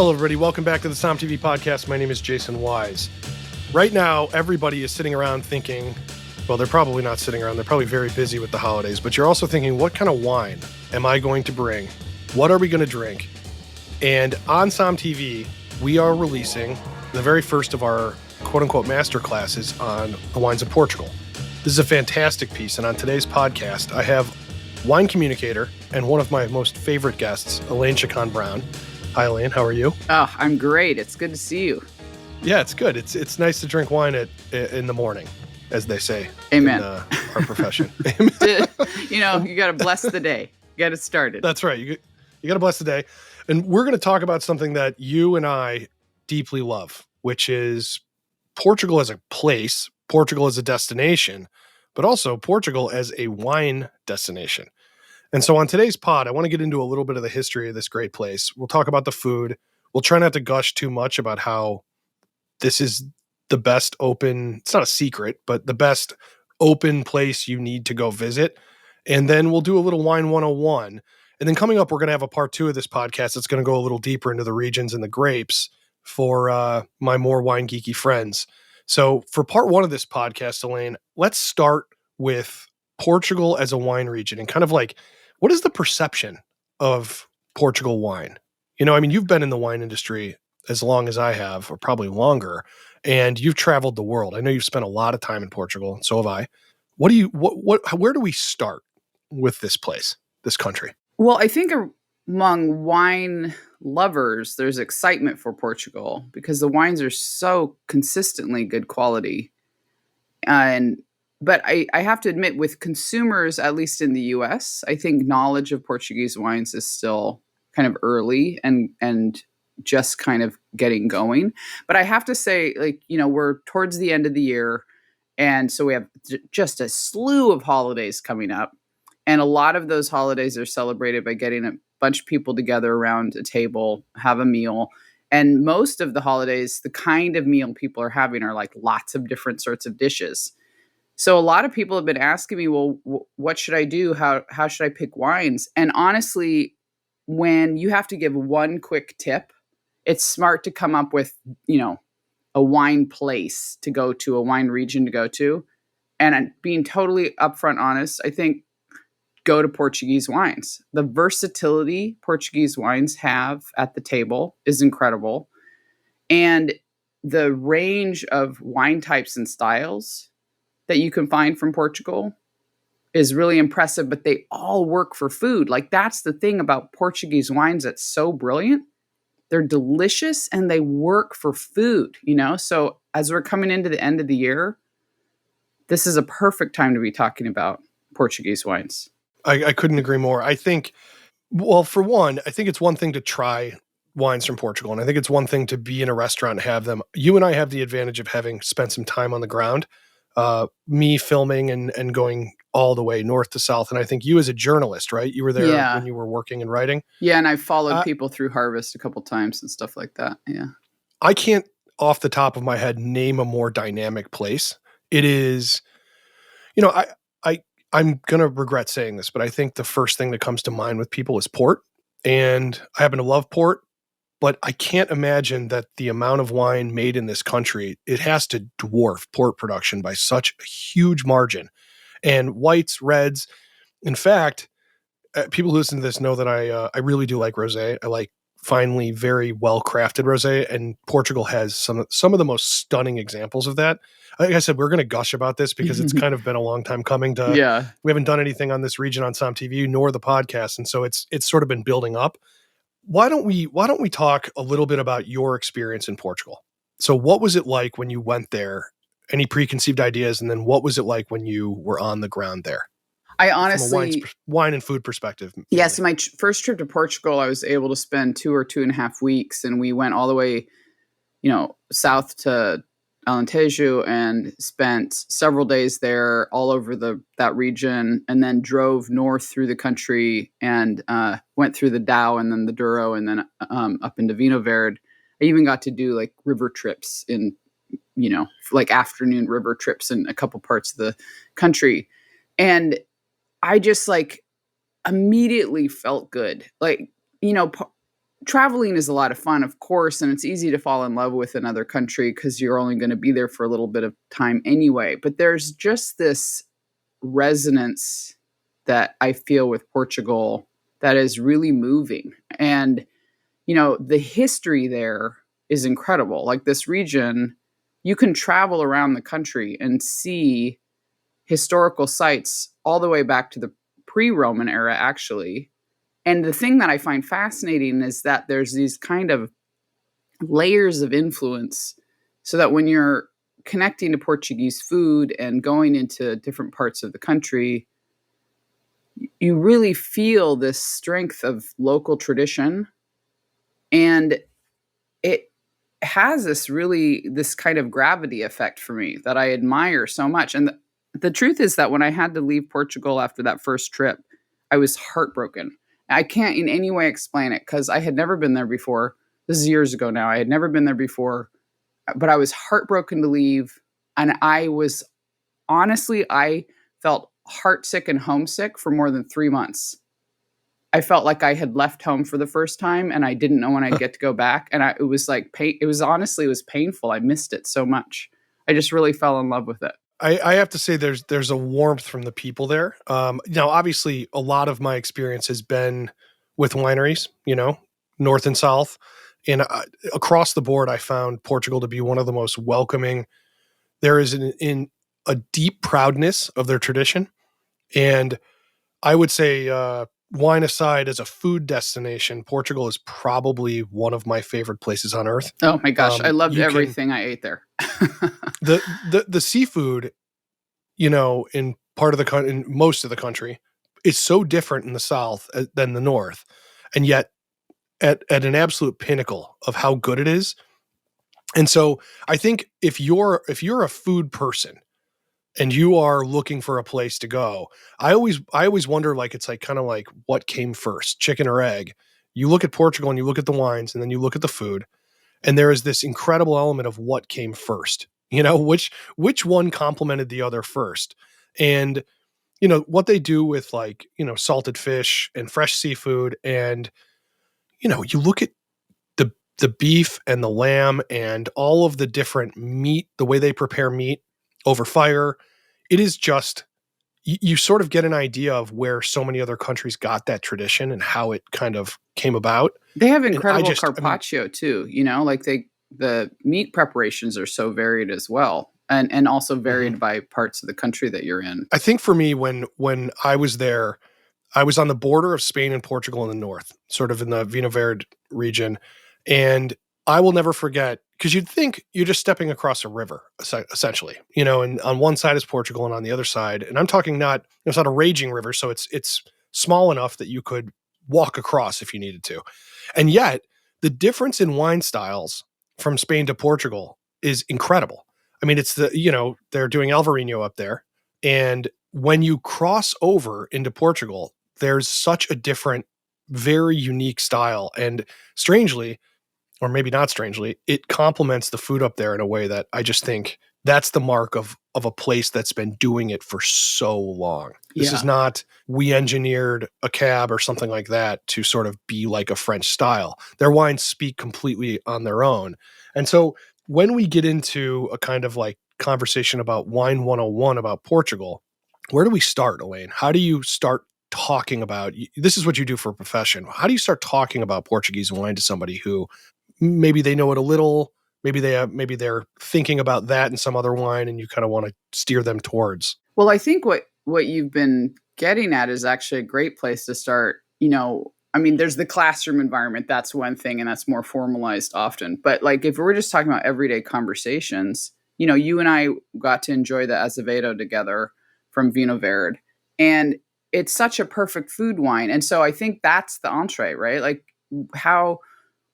Hello, everybody. Welcome back to the SOMM TV podcast. My name is Jason Wise. Right now, everybody is sitting around thinking, well, they're probably not sitting around. They're probably very busy with the holidays, but you're also thinking, what kind of wine am I going to bring? What are we going to drink? And on SOMM TV, we are releasing the very first of our quote-unquote master classes on the wines of Portugal. This is a fantastic piece, and on today's podcast, I have wine communicator and one of my most favorite guests, Elaine Chukan Brown. Hi, Elaine. How are you? Oh, I'm great. It's good to see you. Yeah, it's good. It's nice to drink wine in the morning, as they say. Amen. In our profession. You got to bless the day. Get it started. That's right. You got to bless the day. And we're going to talk about something that you and I deeply love, which is Portugal as a place, Portugal as a destination, but also Portugal as a wine destination. And so on today's pod, I want to get into a little bit of the history of this great place. We'll talk about the food. We'll try not to gush too much about how this is the best open, it's not a secret, but the best open place you need to go visit. And then we'll do a little wine 101. And then coming up, we're going to have a part 2 of this podcast that's going to go a little deeper into the regions and the grapes for my more wine geeky friends. So for part 1 of this podcast, Elaine, let's start with Portugal as a wine region and kind of like, what is the perception of Portugal wine? You know, I mean, you've been in the wine industry as long as I have, or probably longer, and you've traveled the world. I know you've spent a lot of time in Portugal, and so have I. Where do we start with this place, this country? Well, I think among wine lovers, there's excitement for Portugal because the wines are so consistently good quality. But I have to admit, with consumers, at least in the US, I think knowledge of Portuguese wines is still kind of early and just kind of getting going. But I have to say, we're towards the end of the year. And so we have just a slew of holidays coming up. And a lot of those holidays are celebrated by getting a bunch of people together around a table, have a meal. And most of the holidays, the kind of meal people are having are like lots of different sorts of dishes. So a lot of people have been asking me, well, what should I do? How should I pick wines? And honestly, when you have to give one quick tip, it's smart to come up with, a wine place to go to, a wine region to go to. And being totally upfront honest, I think go to Portuguese wines. The versatility Portuguese wines have at the table is incredible. And the range of wine types and styles that you can find from Portugal is really impressive, but they all work for food. Like, that's the thing about Portuguese wines that's so brilliant. They're delicious and they work for food, So as we're coming into the end of the year, this is a perfect time to be talking about Portuguese wines. I couldn't agree more. I think, well, for one, I think it's one thing to try wines from Portugal, and I think it's one thing to be in a restaurant and have them. You and I have the advantage of having spent some time on the ground. Me filming and going all the way north to south. And I think you as a journalist, right? You were there when you were working and writing. Yeah. And I followed people through harvest a couple times and stuff like that. Yeah. I can't off the top of my head name a more dynamic place. It is, I'm going to regret saying this, but I think the first thing that comes to mind with people is port. And I happen to love port. But I can't imagine that the amount of wine made in this country, it has to dwarf port production by such a huge margin. And whites, reds. In fact, people who listen to this know that I really do like rosé. I like finely, very well-crafted rosé, and Portugal has some of the most stunning examples of that. Like I said, we're going to gush about this because it's kind of been a long time coming. We haven't done anything on this region on SOMM TV nor the podcast, and so it's sort of been building up. Why don't we talk a little bit about your experience in Portugal? So what was it like when you went there? Any preconceived ideas? And then what was it like when you were on the ground there? I honestly, from a wine and food perspective. Yeah. So my first trip to Portugal, I was able to spend 2 or 2.5 weeks, and we went all the way, south to Alentejo and spent several days there all over that region, and then drove north through the country and went through the Dow and then the Douro and then up into Vinho Verde. I even got to do like river trips in, like afternoon river trips in a couple parts of the country. And I just immediately felt good. traveling is a lot of fun, of course, and it's easy to fall in love with another country because you're only going to be there for a little bit of time anyway. But there's just this resonance that I feel with Portugal that is really moving. And, the history there is incredible. Like this region, you can travel around the country and see historical sites all the way back to the pre-Roman era, actually. And the thing that I find fascinating is that there's these kind of layers of influence, so that when you're connecting to Portuguese food and going into different parts of the country, you really feel this strength of local tradition. And it has this kind of gravity effect for me that I admire so much. And the truth is that when I had to leave Portugal after that first trip, I was heartbroken. I can't in any way explain it because I had never been there before. This is years ago now. I had never been there before, but I was heartbroken to leave. And I felt heartsick and homesick for more than 3 months. I felt like I had left home for the first time and I didn't know when I'd get to go back. And it was like, it was painful. I missed it so much. I just really fell in love with it. I have to say there's a warmth from the people there. Now, obviously, a lot of my experience has been with wineries, north and south. And across the board, I found Portugal to be one of the most welcoming. There is in a deep proudness of their tradition. And I would say, wine aside, as a food destination, Portugal is probably one of my favorite places on earth. Oh my gosh, I loved everything I ate there. the seafood, in most of the country, is so different in the south than the north, and yet at an absolute pinnacle of how good it is. And so I think if you're a food person and you are looking for a place to go, I always wonder, like, it's like kind of like what came first, chicken or egg. You look at Portugal and you look at the wines and then you look at the food, and there is this incredible element of what came first. Which one complemented the other first. And what they do with, like, salted fish and fresh seafood, and you look at the beef and the lamb and all of the different meat, the way they prepare meat over fire. It is just, you sort of get an idea of where so many other countries got that tradition and how it kind of came about. They have incredible carpaccio too, like the meat preparations are so varied as well. And also varied by parts of the country that you're in. I think for me, when I was there, I was on the border of Spain and Portugal in the north, sort of in the Vinho Verde region. And I will never forget, because you'd think you're just stepping across a river, essentially, and on one side is Portugal and on the other side, and I'm talking it's not a raging river, so it's small enough that you could walk across if you needed to. And yet the difference in wine styles from Spain to Portugal is incredible. I mean, it's they're doing Alvarinho up there. And when you cross over into Portugal, there's such a different, very unique style. And strangely, or maybe not strangely, it complements the food up there in a way that I just think that's the mark of a place that's been doing it for so long. This is not, we engineered a cab or something like that to sort of be like a French style. Their wines speak completely on their own. And so when we get into a kind of like conversation about wine 101 about Portugal, where do we start, Elaine? How do you start talking about, this is what you do for a profession, how do you start talking about Portuguese wine to somebody who maybe they know it a little, maybe they're thinking about that in some other wine, and you kind of want to steer them towards? Well, I think what you've been getting at is actually a great place to start. There's the classroom environment. That's one thing, and that's more formalized often. But like, if we're just talking about everyday conversations, you and I got to enjoy the Azevedo together from Vinho Verde, and it's such a perfect food wine. And so I think that's the entree, right? Like,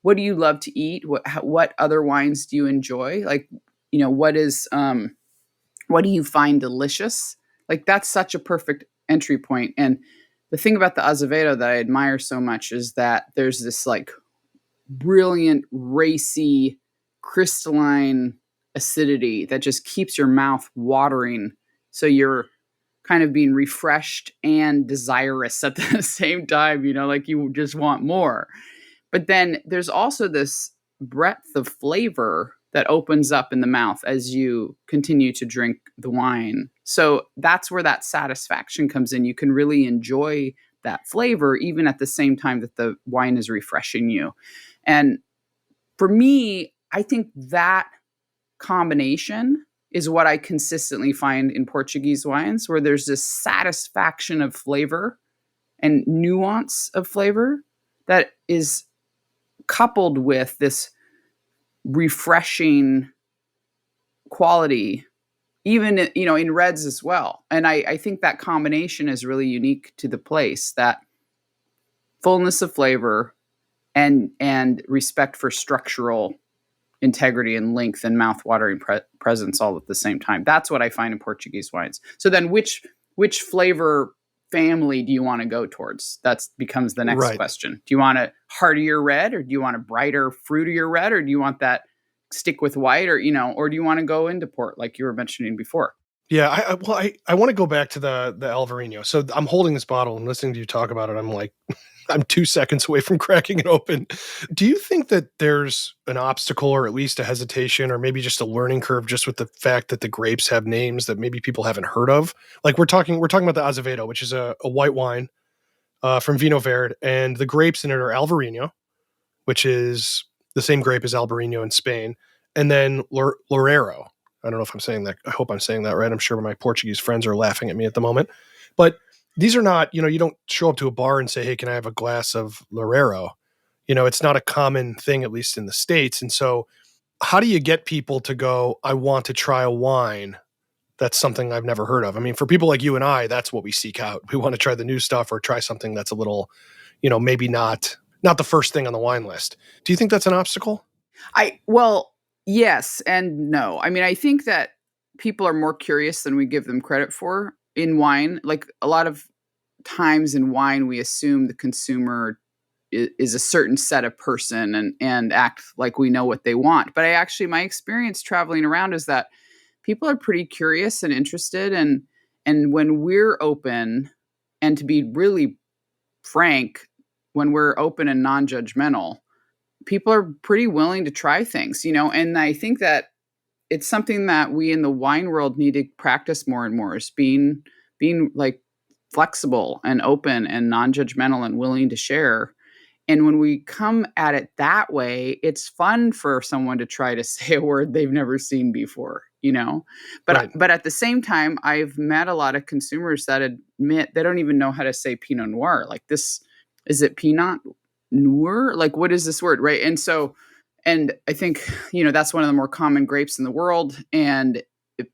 what do you love to eat? What other wines do you enjoy? Like, what do you find delicious? Like, that's such a perfect entry point. And the thing about the Azevedo that I admire so much is that there's this like brilliant, racy, crystalline acidity that just keeps your mouth watering. So you're kind of being refreshed and desirous at the same time, like you just want more. But then there's also this breadth of flavor that opens up in the mouth as you continue to drink the wine. So that's where that satisfaction comes in. You can really enjoy that flavor even at the same time that the wine is refreshing you. And for me, I think that combination is what I consistently find in Portuguese wines, where there's this satisfaction of flavor and nuance of flavor that is coupled with this refreshing quality, even in reds as well. And I think that combination is really unique to the place, that fullness of flavor and respect for structural integrity and length and mouth-watering presence all at the same time. That's what I find in Portuguese wines. So then which flavor family do you want to go towards? That becomes the next question. Do you want a heartier red, or do you want a brighter, fruitier red, or do you want that stick with white, or or do you want to go into port like you were mentioning before? Yeah, I want to go back to the Alvarinho. So I'm holding this bottle and listening to you talk about it. I'm like, I'm 2 seconds away from cracking it open. Do you think that there's an obstacle, or at least a hesitation, or maybe just a learning curve, just with the fact that the grapes have names that maybe people haven't heard of? Like we're talking about the Azevedo, which is a white wine from Vinho Verde, and the grapes in it are Alvarinho, which is the same grape as Albarino in Spain, and then Loureiro. I don't know if I'm saying that. I hope I'm saying that right. I'm sure my Portuguese friends are laughing at me at the moment. But these are not, you don't show up to a bar and say, hey, can I have a glass of Loureiro? It's not a common thing, at least in the States. And so how do you get people to go, I want to try a wine that's something I've never heard of? I mean, for people like you and I, that's what we seek out. We want to try the new stuff, or try something that's a little, maybe not the first thing on the wine list. Do you think that's an obstacle? Well, yes and no. I mean, I think that people are more curious than we give them credit for in wine. Like a lot of times in wine, we assume the consumer is a certain set of person and act like we know what they want. But my experience traveling around is that people are pretty curious and interested. And when we're open, and to be really frank, when we're open and non-judgmental, people are pretty willing to try things, and I think that it's something that we in the wine world need to practice more and more, is being like flexible and open and non-judgmental and willing to share. And when we come at it that way, it's fun for someone to try to say a word they've never seen before, but Right. But at the same time, I've met a lot of consumers that admit they don't even know how to say Pinot Noir. Like, this, is it Pinot Noir? Like, what is this word? Right. And I think, that's one of the more common grapes in the world. And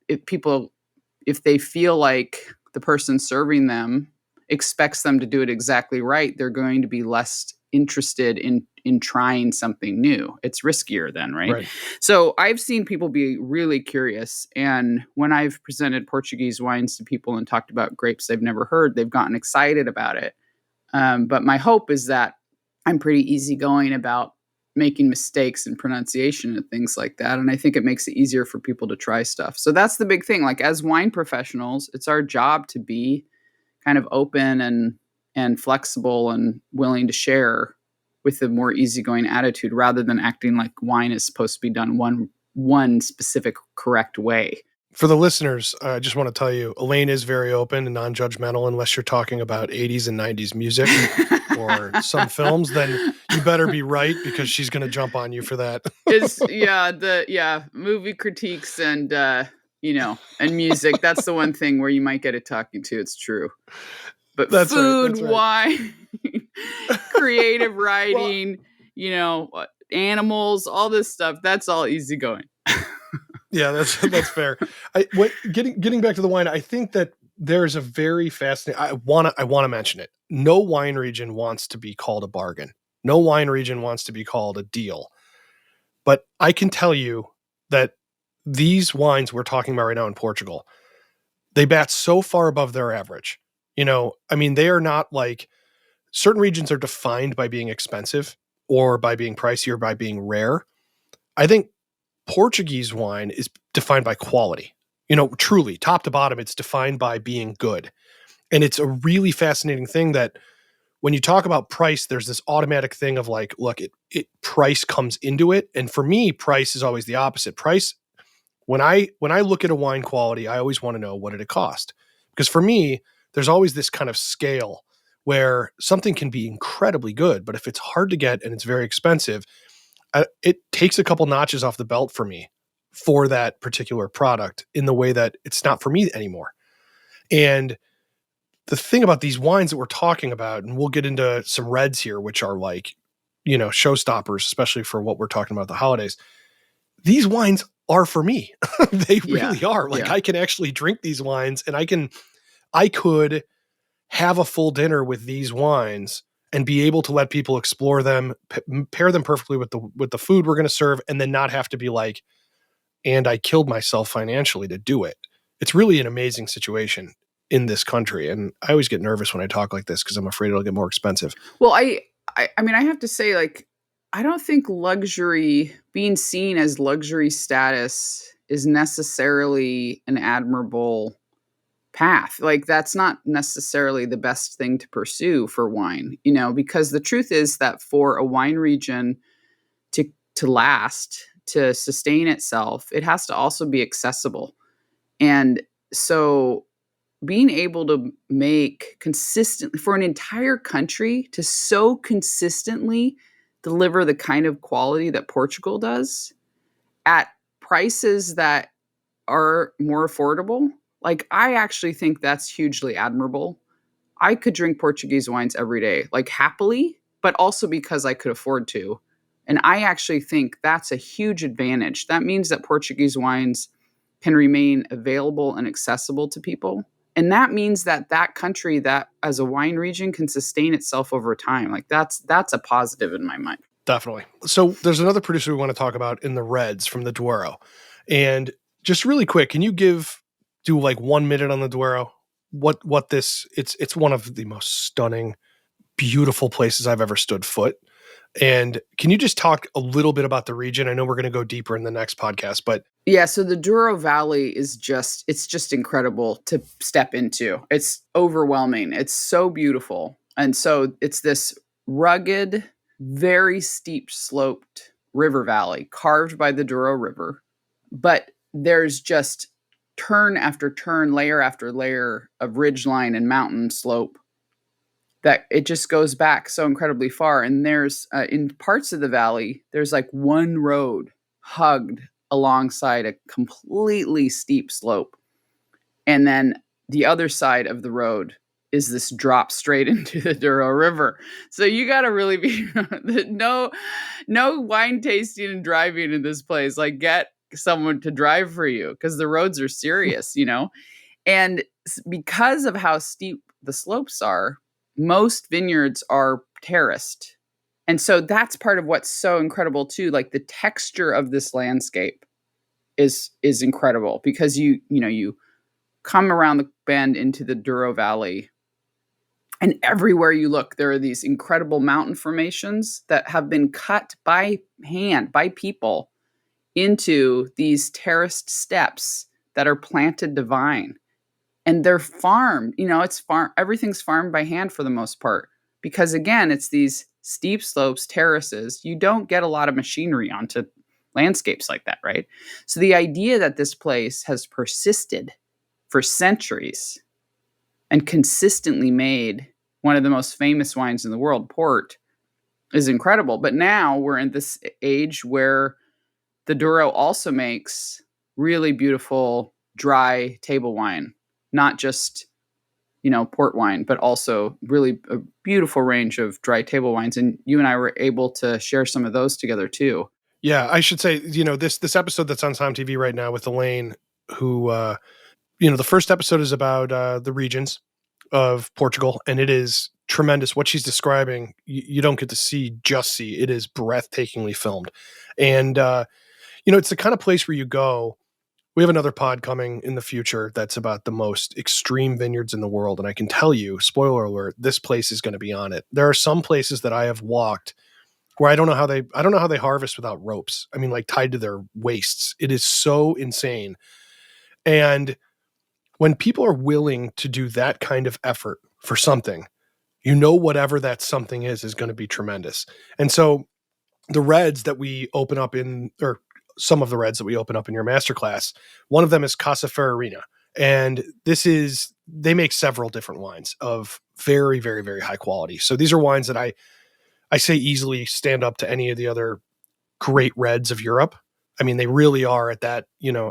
if they feel like the person serving them expects them to do it exactly right, they're going to be less interested in trying something new. It's riskier then, right? So I've seen people be really curious. And when I've presented Portuguese wines to people and talked about grapes they've never heard, they've gotten excited about it. But my hope is that I'm pretty easygoing about making mistakes in pronunciation and things like that. And I think it makes it easier for people to try stuff. So that's the big thing. Like, as wine professionals, it's our job to be kind of open and flexible and willing to share with a more easygoing attitude, rather than acting like wine is supposed to be done one specific correct way. For the listeners, I just want to tell you, Elaine is very open and non-judgmental, unless you're talking about 80s and 90s music or some films. Then you better be right, because she's going to jump on you for that. Movie critiques and and music. That's the one thing where you might get a talking to. It's true. But that's food, right. Wine, creative writing, animals, all this stuff, that's all easygoing. Yeah, that's fair. Getting back to the wine, I think that there's a very fascinating. I want to mention it. No wine region wants to be called a bargain. No wine region wants to be called a deal. But I can tell you that these wines we're talking about right now in Portugal, they bat so far above their average. They are not like, certain regions are defined by being expensive, or by being pricey, or by being rare. I think Portuguese wine is defined by quality. Truly, top to bottom, it's defined by being good. And it's a really fascinating thing that when you talk about price, there's this automatic thing of like, look, it price comes into it. And for me, price is always the opposite. Price, when I look at a wine quality, I always want to know what did it cost? Because for me, there's always this kind of scale where something can be incredibly good, but if it's hard to get and it's very expensive, it takes a couple notches off the belt for me for that particular product in the way that it's not for me anymore. And the thing about these wines that we're talking about, and we'll get into some reds here, which are like, showstoppers, especially for what we're talking about the holidays. These wines are for me. They really are. Like I can actually drink these wines and I could have a full dinner with these wines and be able to let people explore them, pair them perfectly with the food we're going to serve, and then not have to be like, and I killed myself financially to do it. It's really an amazing situation in this country. And I always get nervous when I talk like this because I'm afraid it'll get more expensive. Well, I mean, I have to say, like, I don't think luxury, being seen as luxury status, is necessarily an admirable path. Like, that's not necessarily the best thing to pursue for wine, because the truth is that for a wine region to last, to sustain itself, it has to also be accessible. And so being able to make consistently for an entire country to so consistently deliver the kind of quality that Portugal does at prices that are more affordable, like, I actually think that's hugely admirable. I could drink Portuguese wines every day, like, happily, but also because I could afford to. And I actually think that's a huge advantage. That means that Portuguese wines can remain available and accessible to people. And that means that that country, that as a wine region, can sustain itself over time. Like, that's a positive in my mind. Definitely. So there's another producer we want to talk about in the reds from the Douro. And just really quick, can you do like 1 minute on the Douro? What this, it's one of the most stunning, beautiful places I've ever stood foot. And can you just talk a little bit about the region? I know we're going to go deeper in the next podcast, but yeah, so the Douro Valley is it's just incredible to step into. It's overwhelming. It's so beautiful. And so it's this rugged, very steep sloped river valley carved by the Douro River. But there's just turn after turn, layer after layer of ridgeline and mountain slope that it just goes back so incredibly far. And there's in parts of the valley, there's like one road hugged alongside a completely steep slope. And then the other side of the road is this drop straight into the Douro River. So you got to really be no wine tasting and driving in this place. Like, get someone to drive for you because the roads are serious, And because of how steep the slopes are, most vineyards are terraced. And so that's part of what's so incredible too. Like, the texture of this landscape is incredible because you come around the bend into the Douro Valley, and everywhere you look, there are these incredible mountain formations that have been cut by hand, by people, into these terraced steps that are planted to vine. And they're farmed, everything's farmed by hand for the most part. Because again, it's these steep slopes, terraces. You don't get a lot of machinery onto landscapes like that, right? So the idea that this place has persisted for centuries and consistently made one of the most famous wines in the world, port, is incredible. But now we're in this age where the Douro also makes really beautiful dry table wine. Not just, port wine, but also really a beautiful range of dry table wines. And you and I were able to share some of those together too. Yeah, I should say, this episode that's on SOMM TV right now with Elaine, who, the first episode is about the regions of Portugal, and it is tremendous. What she's describing, you don't get to see. It is breathtakingly filmed. And, it's the kind of place where you go. We have another pod coming in the future that's about the most extreme vineyards in the world. And I can tell you, spoiler alert, this place is going to be on it. There are some places that I have walked where I don't know how they harvest without ropes. I mean, like tied to their waists. It is so insane. And when people are willing to do that kind of effort for something, You know, whatever that something is going to be tremendous. And so the reds that we open up or some of the reds that we open up in your masterclass, one of them is Casa Ferrarina. And they make several different wines of very, very, very high quality. So these are wines that I say easily stand up to any of the other great reds of Europe. I mean, they really are at that,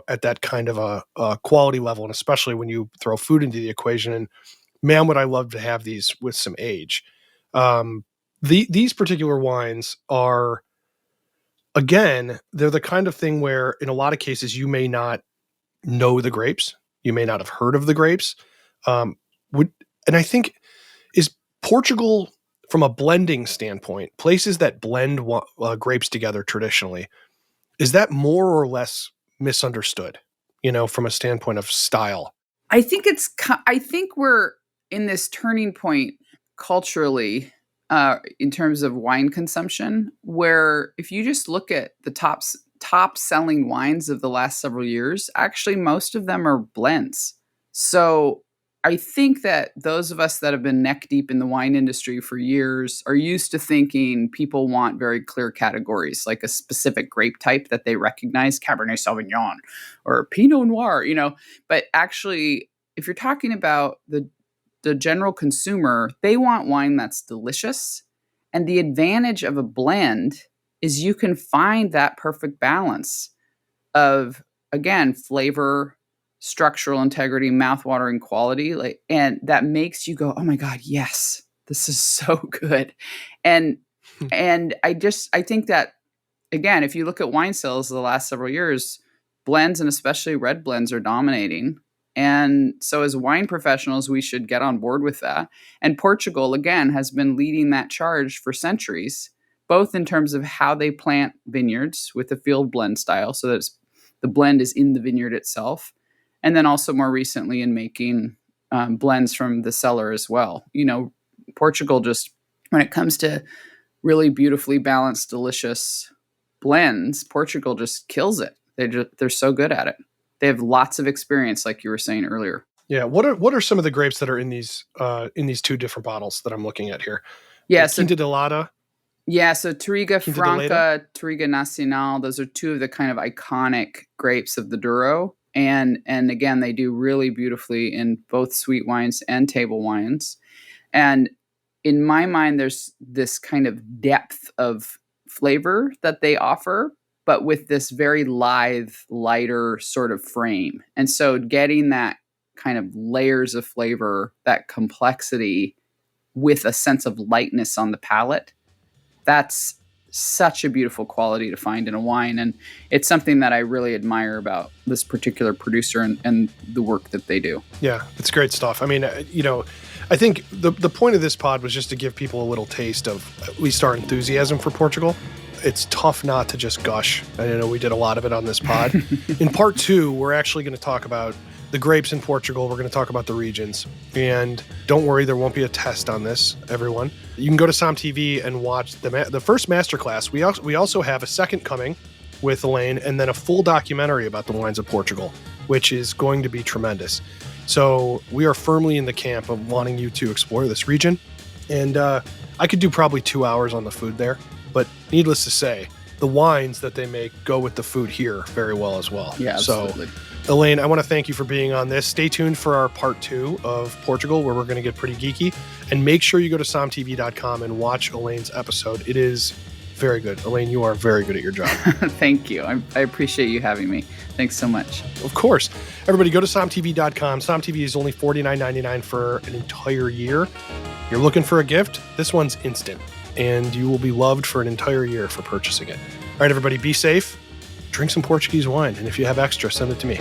at that kind of a quality level. And especially when you throw food into the equation, and man, would I love to have these with some age. These particular wines are, again, they're the kind of thing where in a lot of cases you may not know the grapes. You may not have heard of the grapes. And I think, is Portugal, from a blending standpoint, places that blend grapes together traditionally, is that more or less misunderstood, from a standpoint of style? I think we're in this turning point culturally in terms of wine consumption, where if you just look at the top selling wines of the last several years, actually most of them are blends. So I think that those of us that have been neck deep in the wine industry for years are used to thinking people want very clear categories, like a specific grape type that they recognize, Cabernet Sauvignon or Pinot Noir, But actually, if you're talking about the general consumer, they want wine that's delicious. And the advantage of a blend is you can find that perfect balance of, again, flavor, structural integrity, mouthwatering quality, and that makes you go, oh my God, yes, this is so good. And I think that, again, if you look at wine sales the last several years, blends and especially red blends are dominating. And so as wine professionals, we should get on board with that. And Portugal, again, has been leading that charge for centuries, both in terms of how they plant vineyards with the field blend style, so that the blend is in the vineyard itself. And then also more recently in making blends from the cellar as well. Portugal just, when it comes to really beautifully balanced, delicious blends, Portugal just kills it. They're so good at it. They have lots of experience, like you were saying earlier. Yeah. What are some of the grapes that are in these two different bottles that I'm looking at here? Yeah. Quinta de Lada. Yeah. So Touriga Franca, Touriga Nacional, those are two of the kind of iconic grapes of the Douro. And again, they do really beautifully in both sweet wines and table wines. And in my mind, there's this kind of depth of flavor that they offer, but with this very lithe, lighter sort of frame. And so getting that kind of layers of flavor, that complexity with a sense of lightness on the palate, that's such a beautiful quality to find in a wine. And it's something that I really admire about this particular producer and the work that they do. Yeah, it's great stuff. I mean, I think the point of this pod was just to give people a little taste of at least our enthusiasm for Portugal. It's tough not to just gush. I know we did a lot of it on this pod. In part 2, we're actually going to talk about the grapes in Portugal. We're going to talk about the regions. And don't worry, there won't be a test on this, everyone. You can go to SOMM TV and watch the first masterclass. We also have a second coming with Elaine, and then a full documentary about the wines of Portugal, which is going to be tremendous. So we are firmly in the camp of wanting you to explore this region. And I could do probably 2 hours on the food there. But needless to say, the wines that they make go with the food here very well as well. Yeah, absolutely. So, Elaine, I want to thank you for being on this. Stay tuned for our part 2 of Portugal, where we're going to get pretty geeky. And make sure you go to sommtv.com and watch Elaine's episode. It is very good. Elaine, you are very good at your job. Thank you. I appreciate you having me. Thanks so much. Of course. Everybody go to sommtv.com. SOMM TV is only $49.99 for an entire year. You're looking for a gift? This one's instant. And you will be loved for an entire year for purchasing it. All right, everybody, be safe. Drink some Portuguese wine. And if you have extra, send it to me.